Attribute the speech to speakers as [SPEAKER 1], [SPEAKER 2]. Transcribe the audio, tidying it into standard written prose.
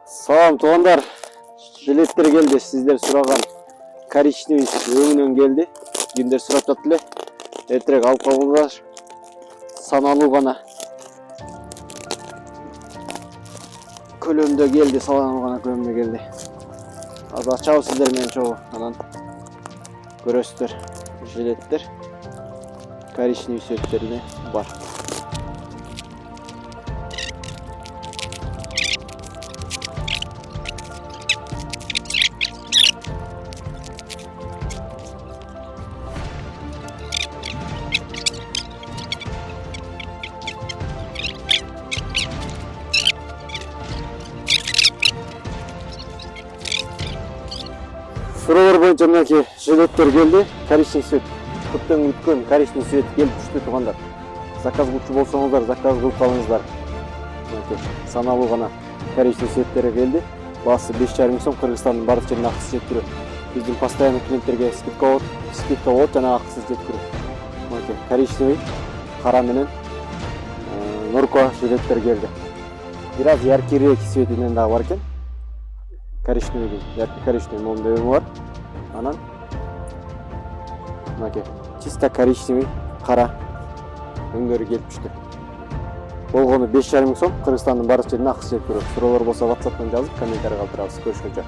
[SPEAKER 1] Салам туугандар. Жилеттер келди. Сиздер сураган коричневый өңүнөн келди. Кимдер сурап жатты эле. Эртерээк алып койгондар. Саналуу гана көлөмдө келди, саналуу гана көлөмдө келди. Азыр ачабыз сиздер менен чогуу. Анан көрөсүздөр. Жилеттер коричневый цветтерине бар. Суроолор боюнча мынакей жилеттер келди. Коричневый цвет. Көптөн күткөн коричневый цвет келип түштү туугандар. Заказ кылчу болсоңуздар, заказ кылып калыңыздар. Мынакей саналуу гана коричневый цветтери келди. Баасы 5,5 миң сом. Кыргызстандын бардык жерине акысыз жеткирүү. Биздин постоянный клиенттерге скидка болот жана акысыз жеткирүү. Мынакей коричневый, кара менен норко жилеттер келди. Бираз яркирээк цветинен дагы бар экен. Коричневый, яркий коричневый момундай өңү бар. Анан мынакей чисто коричневый кара өңдөрү келип түштү. Болгону 5,5 миң сом. Кыргызстандын бардык жерине акысыз жеткирүү. Суроолор болсо WhatsApp'тан жазып, комментарий калтырабыз. Көрүшкөнчө.